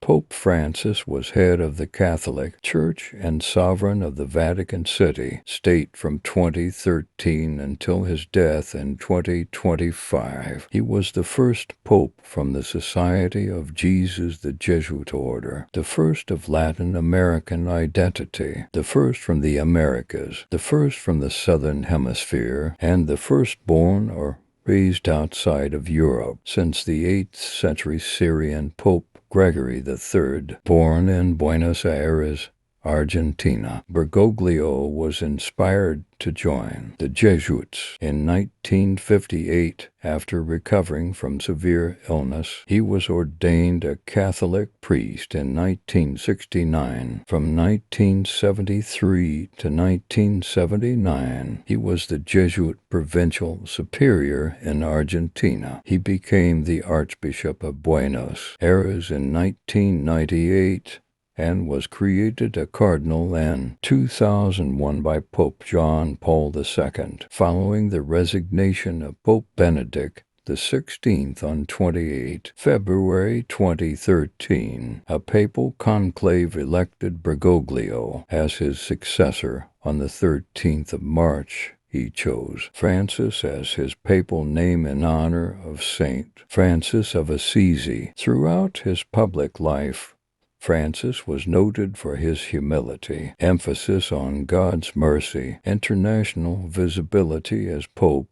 Pope Francis was head of the Catholic Church and sovereign of the Vatican City state from 2013 until his death in 2025. He was the first pope from the Society of Jesus the Jesuit order, the first of Latin American identity, the first from the Americas, the first from the Southern Hemisphere, and the firstborn or raised outside of Europe since the 8th century Syrian Pope Gregory III, born in Buenos Aires, Argentina. Bergoglio was inspired to join the Jesuits in 1958 after recovering from severe illness. He was ordained a Catholic priest in 1969. From 1973 to 1979, he was the Jesuit provincial superior in Argentina. He became the Archbishop of Buenos Aires in 1998 and was created a cardinal in 2001 by Pope John Paul II, following the resignation of Pope Benedict XVI on 28 February 2013. A papal conclave elected Bergoglio as his successor on the 13th of March. He chose Francis as his papal name in honor of Saint Francis of Assisi. Throughout his public life, Francis was noted for his humility, emphasis on God's mercy, international visibility as Pope,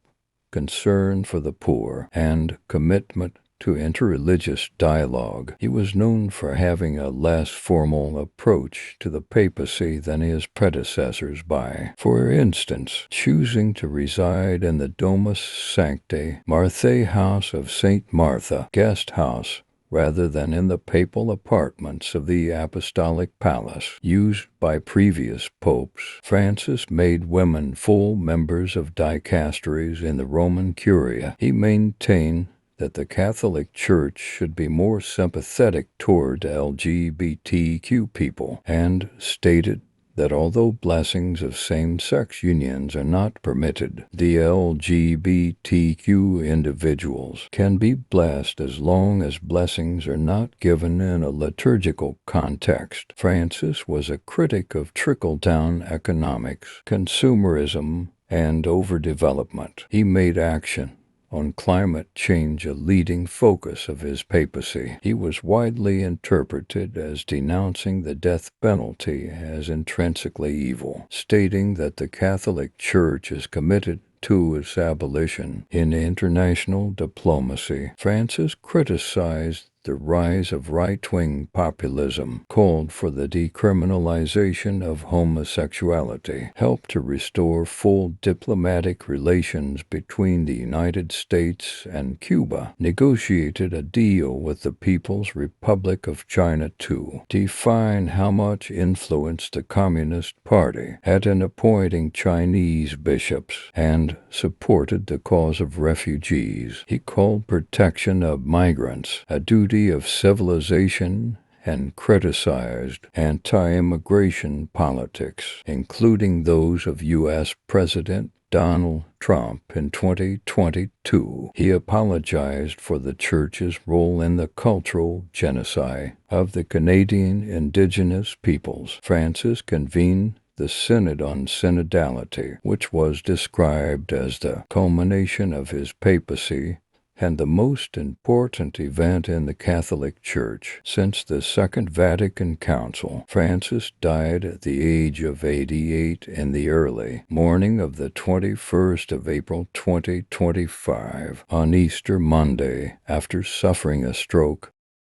concern for the poor, and commitment to interreligious dialogue. He was known for having a less formal approach to the papacy than his predecessors by, for instance, choosing to reside in the Domus Sanctae Marthae House of St. Martha, guest house, rather than in the papal apartments of the Apostolic Palace used by previous popes. Francis made women full members of dicasteries in the Roman Curia. He maintained that the Catholic Church should be more sympathetic toward LGBTQ people, and stated that although blessings of same-sex unions are not permitted, the LGBTQ individuals can be blessed as long as blessings are not given in a liturgical context. Francis was a critic of trickle-down economics, consumerism, and overdevelopment. He made action on climate change a leading focus of his papacy. He was widely interpreted as denouncing the death penalty as intrinsically evil, stating that the Catholic Church is committed to its abolition. In international diplomacy, Francis criticized the rise of right-wing populism, called for the decriminalization of homosexuality, helped to restore full diplomatic relations between the United States and Cuba, negotiated a deal with the People's Republic of China to define how much influence the Communist Party had in appointing Chinese bishops, and supported the cause of refugees. He called protection of migrants a duty of civilization and criticized anti-immigration politics, including those of U.S. President Donald Trump in 2022. He apologized for the Church's role in the cultural genocide of the Canadian Indigenous peoples. Francis convened the Synod on Synodality, which was described as the culmination of his papacy and the most important event in the Catholic Church since the Second Vatican Council. Francis died at the age of 88 in the early morning of the 21st of April 2025 on Easter Monday after suffering a stroke